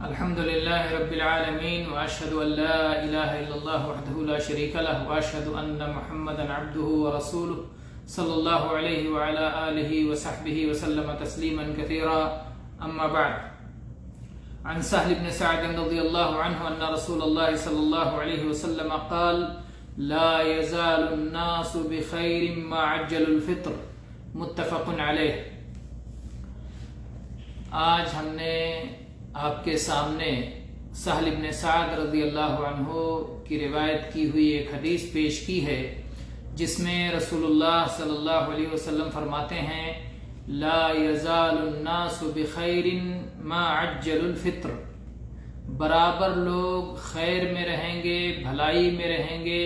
الحمد لله رب العالمين وأشهد أن لا إله إلا الله وحده لا شريك له وأشهد أن محمدا عبده ورسوله صلى الله عليه وعلى آله وصحبه وسلم تسليما كثيرا. أما بعد، عن سهل بن سعد رضي الله عنه أن رسول الله صلى الله عليه وسلم قال: لا يزال الناس بخير ما عجل الفطر. متفق علیہ. آج ہم نے آپ کے سامنے سہل بن سعد رضی اللہ عنہ کی روایت کی ہوئی ایک حدیث پیش کی ہے، جس میں رسول اللہ صلی اللہ علیہ وسلم فرماتے ہیں: لا یزال الناس بخیر ما عجل الفطر. برابر لوگ خیر میں رہیں گے، بھلائی میں رہیں گے،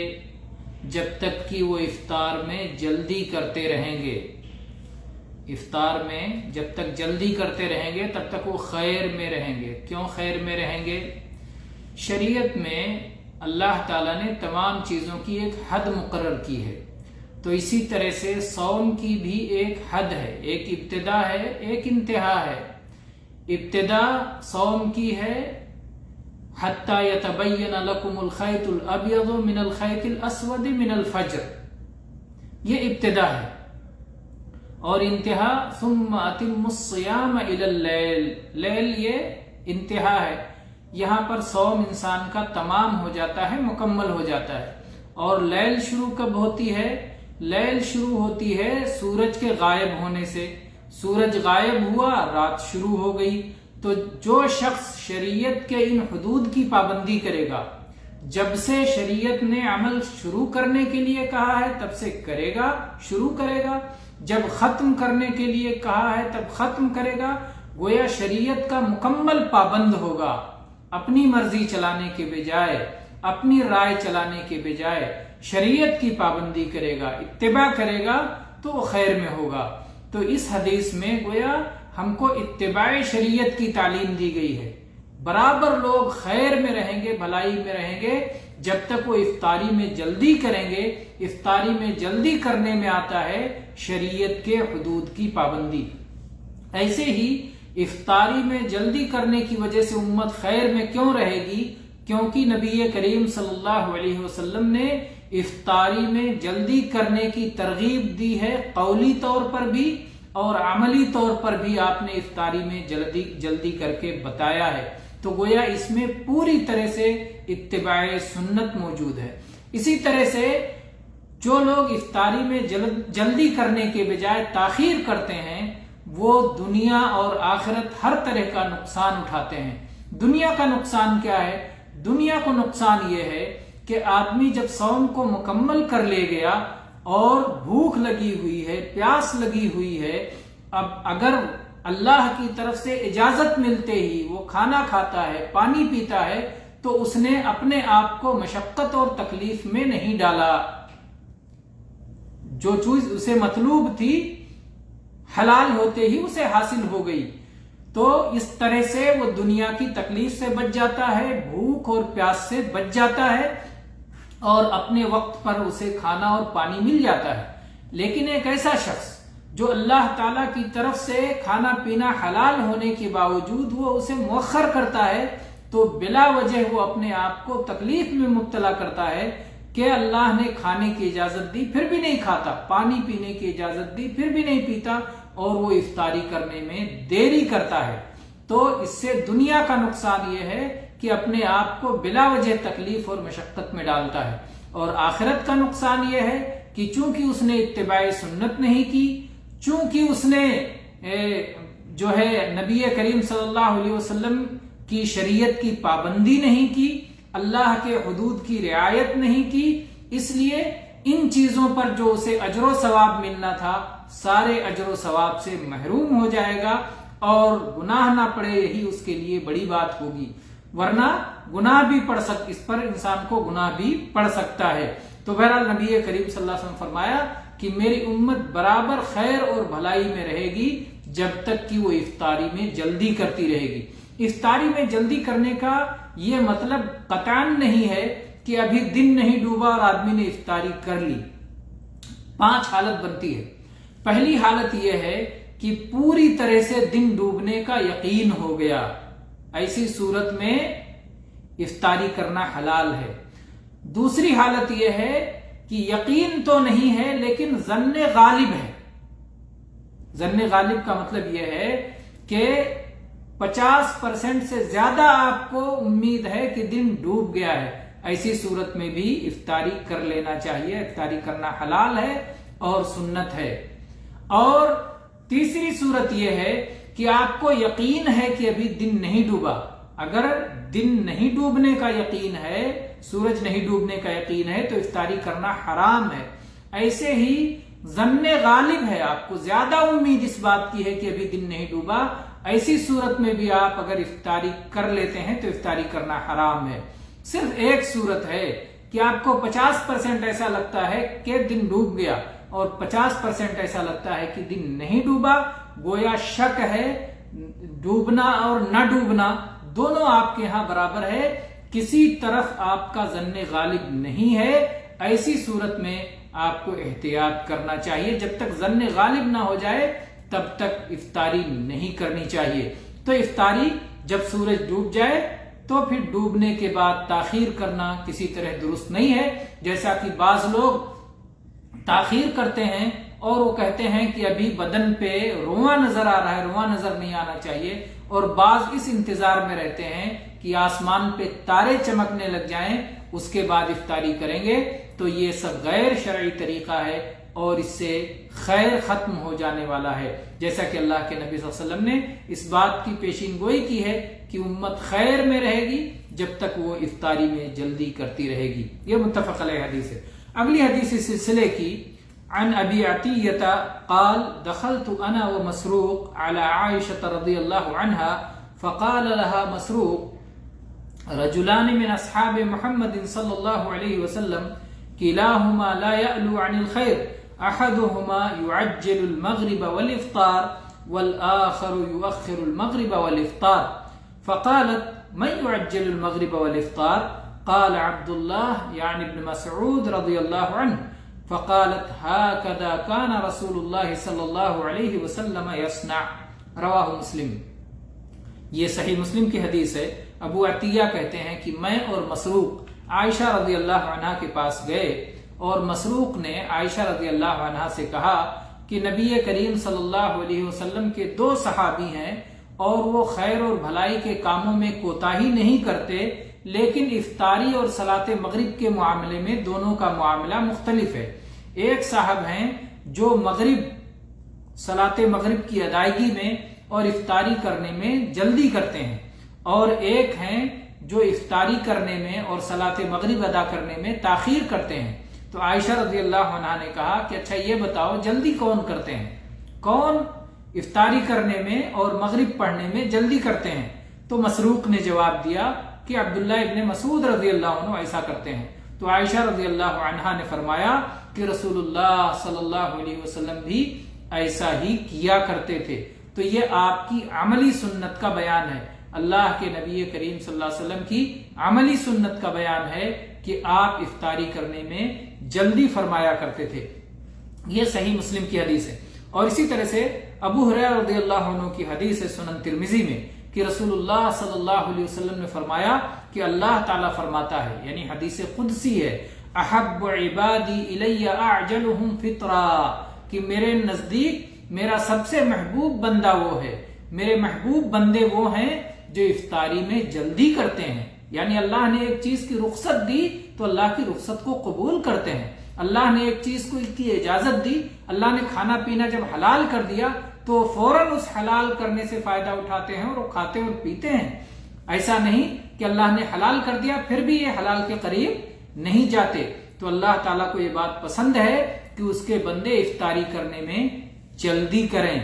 جب تک کہ وہ افطار میں جلدی کرتے رہیں گے. افطار میں جب تک جلدی کرتے رہیں گے تب تک وہ خیر میں رہیں گے. کیوں خیر میں رہیں گے؟ شریعت میں اللہ تعالیٰ نے تمام چیزوں کی ایک حد مقرر کی ہے، تو اسی طرح سے صوم کی بھی ایک حد ہے، ایک ابتدا ہے، ایک انتہا ہے. ابتدا صوم کی ہے حتی یتبین لکم الخیط الابیض من الخیط الاسود من الفجر، یہ ابتدا ہے. اور انتہا ثم اتم الصیام الی اللیل، لیل یہ انتہا ہے. یہاں پر صوم انسان کا تمام ہو جاتا ہے، مکمل ہو جاتا ہے. اور لیل شروع کب ہوتی ہے؟ لیل شروع ہوتی ہے سورج کے غائب ہونے سے. سورج غائب ہوا، رات شروع ہو گئی. تو جو شخص شریعت کے ان حدود کی پابندی کرے گا، جب سے شریعت نے عمل شروع کرنے کے لیے کہا ہے تب سے کرے گا، شروع کرے گا. جب ختم کرنے کے لیے کہا ہے تب ختم کرے گا. گویا شریعت کا مکمل پابند ہوگا. اپنی مرضی چلانے کے بجائے، اپنی رائے چلانے کے بجائے شریعت کی پابندی کرے گا، اتباع کرے گا تو وہ خیر میں ہوگا. تو اس حدیث میں گویا ہم کو اتباع شریعت کی تعلیم دی گئی ہے. برابر لوگ خیر میں رہیں گے، بھلائی میں رہیں گے، جب تک وہ افطاری میں جلدی کریں گے. افطاری میں جلدی کرنے میں آتا ہے شریعت کے حدود کی پابندی. ایسے ہی افطاری میں جلدی کرنے کی وجہ سے امت خیر میں کیوں رہے گی؟ کیونکہ نبی کریم صلی اللہ علیہ وسلم نے افطاری میں جلدی کرنے کی ترغیب دی ہے، قولی طور پر بھی اور عملی طور پر بھی آپ نے افطاری میں جلدی کر کے بتایا ہے. تو گویا اس میں پوری طرح سے اتباع سنت موجود ہے. اسی طرح سے جو لوگ افطاری میں جلدی کرنے کے بجائے تاخیر کرتے ہیں، وہ دنیا اور آخرت ہر طرح کا نقصان اٹھاتے ہیں. دنیا کا نقصان کیا ہے؟ دنیا کو نقصان یہ ہے کہ آدمی جب صوم کو مکمل کر لے گیا اور بھوک لگی ہوئی ہے، پیاس لگی ہوئی ہے، اب اگر اللہ کی طرف سے اجازت ملتے ہی وہ کھانا کھاتا ہے، پانی پیتا ہے، تو اس نے اپنے آپ کو مشقت اور تکلیف میں نہیں ڈالا. جو چیز اسے مطلوب تھی حلال ہوتے ہی اسے حاصل ہو گئی. تو اس طرح سے وہ دنیا کی تکلیف سے بچ جاتا ہے، بھوک اور پیاس سے بچ جاتا ہے، اور اپنے وقت پر اسے کھانا اور پانی مل جاتا ہے. لیکن ایک ایسا شخص جو اللہ تعالیٰ کی طرف سے کھانا پینا حلال ہونے کے باوجود وہ اسے مؤخر کرتا ہے، تو بلا وجہ وہ اپنے آپ کو تکلیف میں مبتلا کرتا ہے کہ اللہ نے کھانے کی اجازت دی پھر بھی نہیں کھاتا، پانی پینے کی اجازت دی پھر بھی نہیں پیتا، اور وہ افطاری کرنے میں دیری کرتا ہے. تو اس سے دنیا کا نقصان یہ ہے کہ اپنے آپ کو بلا وجہ تکلیف اور مشقت میں ڈالتا ہے. اور آخرت کا نقصان یہ ہے کہ چونکہ اس نے اتباع سنت نہیں کی، چونکہ اس نے جو ہے نبی کریم صلی اللہ علیہ وسلم کی شریعت کی پابندی نہیں کی، اللہ کے حدود کی رعایت نہیں کی، اس لیے ان چیزوں پر جو اسے اجر و ثواب ملنا تھا سارے اجر و ثواب سے محروم ہو جائے گا، اور گناہ نہ پڑے یہی اس کے لیے بڑی بات ہوگی. ورنہ گناہ بھی اس پر انسان کو گناہ بھی پڑ سکتا ہے. تو بہرحال نبی کریم صلی اللہ علیہ وسلم فرمایا کہ میری امت برابر خیر اور بھلائی میں رہے گی جب تک کہ وہ افطاری میں جلدی کرتی رہے گی. افطاری میں جلدی کرنے کا یہ مطلب قطعاً نہیں ہے کہ ابھی دن نہیں ڈوبا اور آدمی نے افطاری کر لی. 5 حالت بنتی ہے. پہلی حالت یہ ہے کہ پوری طرح سے دن ڈوبنے کا یقین ہو گیا. ایسی صورت میں افطاری کرنا حلال ہے۔ دوسری حالت یہ ہے کہ یقین تو نہیں ہے لیکن ظن غالب ہے۔ ظن غالب کا مطلب یہ ہے کہ 50% سے زیادہ آپ کو امید ہے کہ دن ڈوب گیا ہے، ایسی صورت میں بھی افطاری کر لینا چاہیے۔ افطاری کرنا حلال ہے اور سنت ہے۔ اور تیسری صورت یہ ہے کہ آپ کو یقین ہے کہ ابھی دن نہیں ڈوبا۔ اگر دن نہیں ڈوبنے کا یقین ہے، سورج نہیں ڈوبنے کا یقین ہے تو افطاری کرنا حرام ہے۔ ایسے ہی ظن غالب ہے، آپ کو زیادہ امید اس بات کی ہے کہ ابھی دن نہیں ڈوبا، ایسی صورت میں بھی آپ اگر افطاری کر لیتے ہیں تو افطاری کرنا حرام ہے۔ صرف ایک صورت ہے کہ آپ کو 50% ایسا لگتا ہے کہ دن ڈوب گیا اور 50% ایسا لگتا ہے کہ دن نہیں ڈوبا، گویا شک ہے، ڈوبنا اور نہ ڈوبنا دونوں آپ کے ہاں برابر ہے، کسی طرف آپ کا ظن غالب نہیں ہے۔ ایسی صورت میں آپ کو احتیاط کرنا چاہیے، جب تک ظن غالب نہ ہو جائے تب تک افطاری نہیں کرنی چاہیے۔ تو افطاری جب سورج ڈوب جائے تو پھر ڈوبنے کے بعد تاخیر کرنا کسی طرح درست نہیں ہے، جیسا کہ بعض لوگ تاخیر کرتے ہیں اور وہ کہتے ہیں کہ ابھی بدن پہ رواں نظر آ رہا ہے، رواں نظر نہیں آنا چاہیے، اور بعض اس انتظار میں رہتے ہیں کہ آسمان پہ تارے چمکنے لگ جائیں اس کے بعد افطاری کریں گے، تو یہ سب غیر شرعی طریقہ ہے اور اس سے خیر ختم ہو جانے والا ہے، جیسا کہ اللہ کے نبی صلی اللہ علیہ وسلم نے اس بات کی پیشین گوئی کی ہے کہ امت خیر میں رہے گی جب تک وہ افطاری میں جلدی کرتی رہے گی۔ یہ متفق علیہ حدیث ہے۔ اگلی حدیث اس سلسلے کی عن ابی عطیہ قال دخلت انا ومسروق على عائشة رضی اللہ عنہا فقال لها مسروق رجلان من اصحاب محمد صلی اللہ علیہ وسلم كلاهما لا يألو عن الخير احدهما يعجل المغرب والافطار والآخر يؤخر المغرب والافطار فقالت من يعجل المغرب والافطار قال عبد الله يعني ابن مسعود رضي الله عنه فقالت هكذا كان رسول الله صلی اللہ علیہ وسلم يصنع رواہ مسلم۔ یہ صحیح مسلم کی حدیث ہے۔ ابو عطیہ کہتے ہیں کہ میں اور مسروق عائشہ رضی اللہ عنہا کے پاس گئے اور مسروق نے عائشہ رضی اللہ عنہا سے کہا کہ نبی کریم صلی اللہ علیہ وسلم کے دو صحابی ہیں اور وہ خیر اور بھلائی کے کاموں میں کوتاہی نہیں کرتے، لیکن افطاری اور صلاۃ مغرب کے معاملے میں دونوں کا معاملہ مختلف ہے۔ ایک صاحب ہیں جو صلاۃ مغرب کی ادائیگی میں اور افطاری کرنے میں جلدی کرتے ہیں، اور ایک ہیں جو افطاری کرنے میں اور صلاۃ مغرب ادا کرنے میں تاخیر کرتے ہیں۔ تو عائشہ رضی اللہ عنہا نے کہا کہ اچھا یہ بتاؤ جلدی کون کرتے ہیں، کون افطاری کرنے میں اور مغرب پڑھنے میں جلدی کرتے ہیں؟ تو مسروق نے جواب دیا کہ عبداللہ ابن مسعود رضی اللہ عنہ ایسا کرتے ہیں۔ تو عائشہ رضی اللہ عنہا نے فرمایا کہ رسول اللہ صلی اللہ علیہ وسلم بھی ایسا ہی کیا کرتے تھے۔ تو یہ آپ کی عملی سنت کا بیان ہے، اللہ کے نبی کریم صلی اللہ علیہ وسلم کی عملی سنت کا بیان ہے کہ آپ افطاری کرنے میں جلدی فرمایا کرتے تھے۔ یہ صحیح مسلم کی حدیث ہے۔ اور اسی طرح سے ابو ہریرہ رضی اللہ عنہ کی حدیث ہے سنن ترمذی میں کہ رسول اللہ صلی اللہ علیہ وسلم نے فرمایا کہ اللہ تعالیٰ فرماتا ہے، یعنی حدیث قدسی ہے، احب عبادی الی اعجلہم فطرا، کہ میرے نزدیک میرا سب سے محبوب بندہ وہ ہے، میرے محبوب بندے وہ ہیں جو افطاری میں جلدی کرتے ہیں۔ یعنی اللہ نے ایک چیز کی رخصت دی تو اللہ کی رخصت کو قبول کرتے ہیں، اللہ نے ایک چیز کو کی اجازت دی، اللہ نے کھانا پینا جب حلال کر دیا تو فوراً اس حلال کرنے سے فائدہ اٹھاتے ہیں اور وہ کھاتے اور پیتے ہیں۔ ایسا نہیں کہ اللہ نے حلال کر دیا پھر بھی یہ حلال کے قریب نہیں جاتے۔ تو اللہ تعالیٰ کو یہ بات پسند ہے کہ اس کے بندے افطاری کرنے میں جلدی کریں۔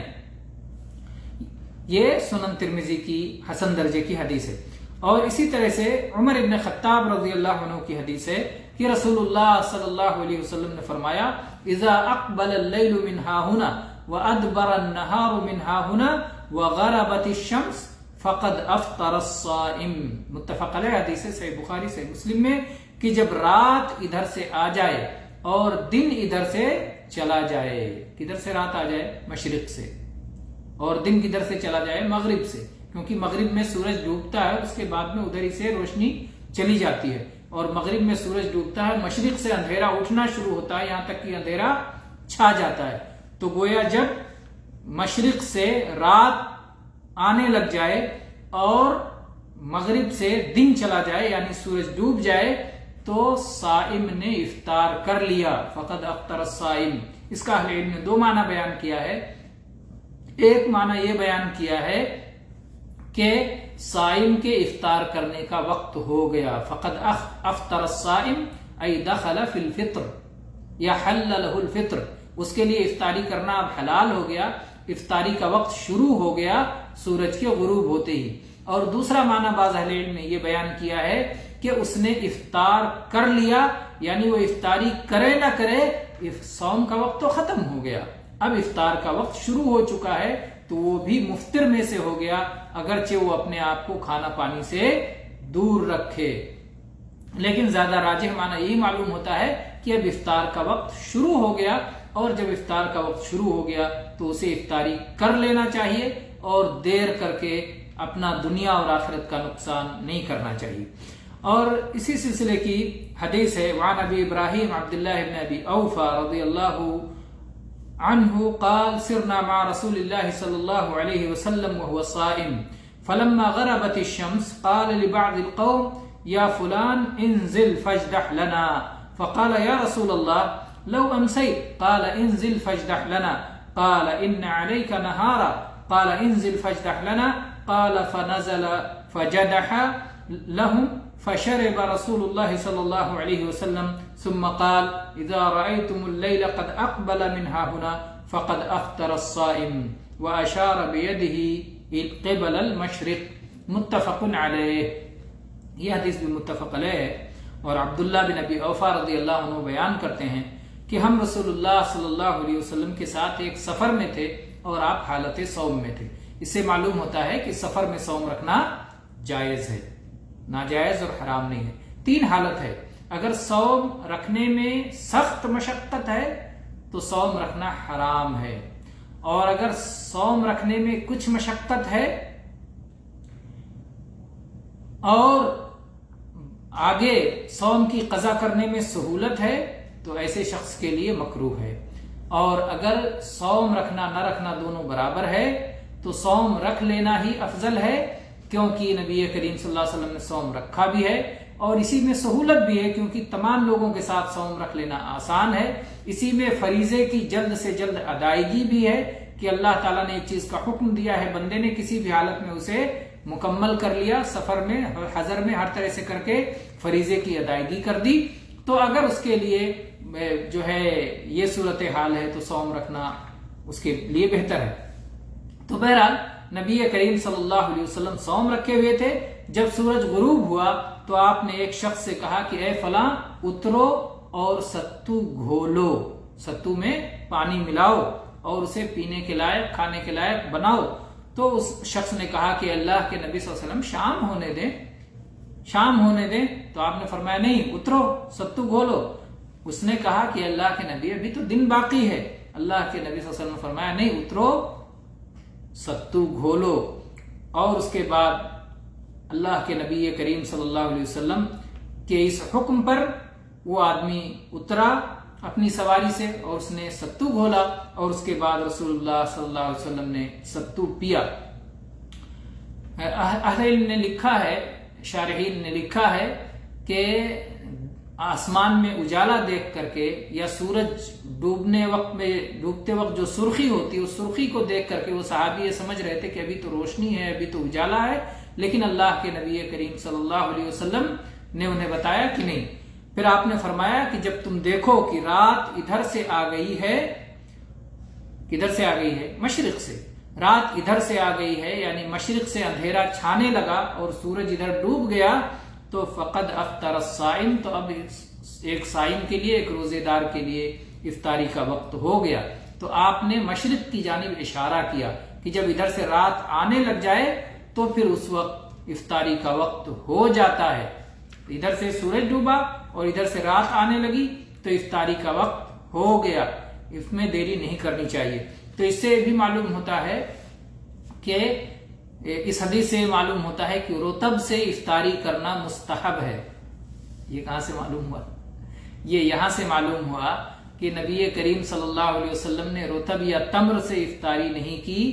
یہ سنن ترمذی کی حسن درجے کی حدیث ہے۔ اور اسی طرح سے عمر ابن خطاب رضی اللہ عنہ کی حدیث ہے کہ رسول اللہ صلی اللہ علیہ وسلم نے فرمایا اذا اقبل اللیل من ہاہنا وادبر النہار من ہاہنا وغربت الشمس فقد افطر الصائم۔ متفق علیہ حدیث ہے صحیح بخاری صحیح مسلم میں کہ جب رات ادھر سے آ جائے اور دن ادھر سے چلا جائے، کدھر سے رات آ جائے؟ مشرق سے، اور دن کدھر سے چلا جائے؟ مغرب سے۔ کیونکہ مغرب میں سورج ڈوبتا ہے، اس کے بعد میں ادھر ہی سے روشنی چلی جاتی ہے، اور مغرب میں سورج ڈوبتا ہے، مشرق سے اندھیرا اٹھنا شروع ہوتا ہے، یہاں تک کہ اندھیرا چھا جاتا ہے۔ تو گویا جب مشرق سے رات آنے لگ جائے اور مغرب سے دن چلا جائے، یعنی سورج ڈوب جائے، تو صائم نے افطار کر لیا، فقد افطر الصائم۔ اس کا اہل علم نے دو معنی بیان کیا ہے۔ ایک معنی یہ بیان کیا ہے کہ صائم کے افطار کرنے کا وقت ہو گیا، فقد افطر الصائم ای دخل فی الفطر یا حل له الفطر، اس کے لیے افطاری کرنا اب حلال ہو گیا، افطاری کا وقت شروع ہو گیا سورج کے غروب ہوتے ہی۔ اور دوسرا معنی بعض اہل علم نے یہ بیان کیا ہے کہ اس نے افطار کر لیا، یعنی وہ افطاری کرے نہ کرے صوم کا وقت تو ختم ہو گیا، اب افطار کا وقت شروع ہو چکا ہے، تو وہ بھی مفطر میں سے ہو گیا، اگرچہ وہ اپنے آپ کو کھانا پانی سے دور رکھے۔ لیکن زیادہ راجح معنی یہی معلوم ہوتا ہے کہ اب افطار کا وقت شروع ہو گیا، اور جب افطار کا وقت شروع ہو گیا تو اسے افطاری کر لینا چاہیے، اور دیر کر کے اپنا دنیا اور آخرت کا نقصان نہیں کرنا چاہیے۔ اور اسی سلسلے کی حدیث ہے، وعن ابی ابراہیم عبداللہ بن ابی اوفا رضی اللہ عنہ قال سرنا مع رسول اللہ صلی اللہ علیہ وسلم وهو صائم فلما غربت الشمس قال لبعض القوم یا فلان انزل فاجدح لنا فقال یا رسول اللہ لو امسيت قال انزل فاجدح لنا قال ان عليك نهارا قال انزل فاجدح لنا قال فنزل فجدح لهم فشرب رسول الله صلى الله عليه وسلم ثم قال اذا رأيتم الليل قد اقبل من ها هنا فقد افطر الصائم واشار بيده قبل المشرق متفق علیہ۔ یہ حدیث بھی متفق علیہ ہے، اور عبداللہ بن ابی اوفا رضی اللہ عنہ بیان کرتے ہیں کہ ہم رسول اللہ صلی اللہ علیہ وسلم کے ساتھ ایک سفر میں تھے اور آپ حالت صوم میں تھے۔ اس سے معلوم ہوتا ہے کہ سفر میں صوم رکھنا جائز ہے، ناجائز اور حرام نہیں ہے۔ تین حالت ہے، اگر صوم رکھنے میں سخت مشقت ہے تو صوم رکھنا حرام ہے، اور اگر صوم رکھنے میں کچھ مشقت ہے اور آگے صوم کی قضا کرنے میں سہولت ہے تو ایسے شخص کے لیے مکروہ ہے۔ اور اگر صوم رکھنا نہ رکھنا دونوں برابر ہے تو صوم رکھ لینا ہی افضل ہے، کیونکہ نبی کریم صلی اللہ علیہ وسلم نے صوم رکھا بھی ہے، اور اسی میں سہولت بھی ہے کیونکہ تمام لوگوں کے ساتھ صوم رکھ لینا آسان ہے۔ اسی میں فریضے کی جلد سے جلد ادائیگی بھی ہے کہ اللہ تعالیٰ نے ایک چیز کا حکم دیا ہے، بندے نے کسی بھی حالت میں اسے مکمل کر لیا، سفر میں حضر میں ہر طرح سے کر کے فریضے کی ادائیگی کر دی، تو اگر اس کے لیے جو ہے یہ صورتحال ہے تو صوم رکھنا اس کے لیے بہتر ہے۔ تو بہرحال نبی کریم صلی اللہ علیہ وسلم صوم رکھے ہوئے تھے، جب سورج غروب ہوا تو آپ نے ایک شخص سے کہا کہ اے فلاں اترو اور ستو گھولو، ستو میں پانی ملاؤ اور اسے پینے کے لائق کھانے کے لائق بناؤ۔ تو اس شخص نے کہا کہ اللہ کے نبی صلی اللہ علیہ وسلم شام ہونے دیں، شام ہونے دیں۔ تو آپ نے فرمایا نہیں، اترو ستو گھولو۔ اس نے کہا کہ اللہ کے نبی ابھی تو دن باقی ہے۔ اللہ کے نبی صلی اللہ علیہ وسلم نے فرمایا نہیں، اترو ستو گھولو۔ اور اس کے بعد اللہ کے نبی کریم صلی اللہ علیہ وسلم کے اس حکم پر وہ آدمی اترا اپنی سواری سے اور اس نے ستو گھولا، اور اس کے بعد رسول اللہ صلی اللہ علیہ وسلم نے ستو پیا۔ اہل علم نے لکھا ہے، شارحین نے لکھا ہے کہ آسمان میں اجالا دیکھ کر کے یا سورج ڈوبتے وقت جو سرخی ہوتی ہے اس سرخی کو دیکھ کر کے وہ صحابی یہ سمجھ رہے تھے کہ ابھی تو روشنی ہے، ابھی تو اجالا ہے، لیکن اللہ کے نبی کریم صلی اللہ علیہ وسلم نے انہیں بتایا کہ نہیں۔ پھر آپ نے فرمایا کہ جب تم دیکھو کہ رات ادھر سے آ گئی ہے، کدھر سے آ گئی ہے؟ مشرق سے، رات ادھر سے آ گئی ہے، یعنی مشرق سے اندھیرا چھانے لگا اور سورج ادھر ڈوب گیا، تو فقد افطر الصائم، تو اب ایک صائم کے لیے، ایک روزے دار کے لیے افطاری کا وقت ہو گیا۔ تو آپ نے مشرق کی جانب اشارہ کیا کہ جب ادھر سے رات آنے لگ جائے تو پھر اس وقت افطاری کا وقت ہو جاتا ہے۔ ادھر سے سورج ڈوبا اور ادھر سے رات آنے لگی تو افطاری کا وقت ہو گیا، اس میں دیری نہیں کرنی چاہیے۔ تو اس سے بھی معلوم ہوتا ہے کہ اس حدیث سے معلوم ہوتا ہے کہ رطب سے افطاری کرنا مستحب ہے۔ یہ کہاں سے معلوم ہوا؟ یہ یہاں سے معلوم ہوا کہ نبی کریم صلی اللہ علیہ وسلم نے رطب یا تمر سے افطاری نہیں کی،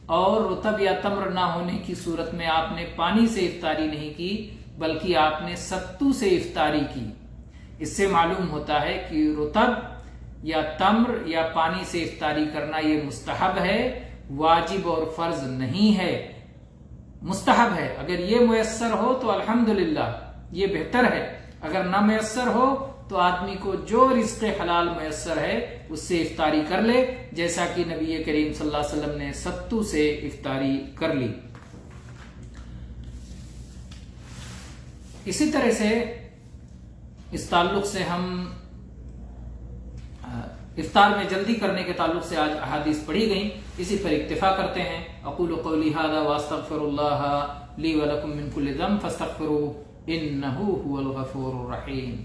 اور رطب یا تمر نہ ہونے کی صورت میں آپ نے پانی سے افطاری نہیں کی، بلکہ آپ نے ستو سے افطاری کی۔ اس سے معلوم ہوتا ہے کہ رطب یا تمر یا پانی سے افطاری کرنا یہ مستحب ہے، واجب اور فرض نہیں ہے، مستحب ہے۔ اگر یہ میسر ہو تو الحمدللہ یہ بہتر ہے، اگر نہ میسر ہو تو آدمی کو جو رزق حلال میسر ہے اس سے افطاری کر لے، جیسا کہ نبی کریم صلی اللہ علیہ وسلم نے ستو سے افطاری کر لی۔ اسی طرح سے اس تعلق سے ہم افطار میں جلدی کرنے کے تعلق سے آج احادیث پڑھی گئیں، اسی پر اکتفا کرتے ہیں۔ اقول قولی ھذا واستغفر اللہ لی ولکم من کل ذنب فاستغفروہ انہ ھو الغفور الرحیم۔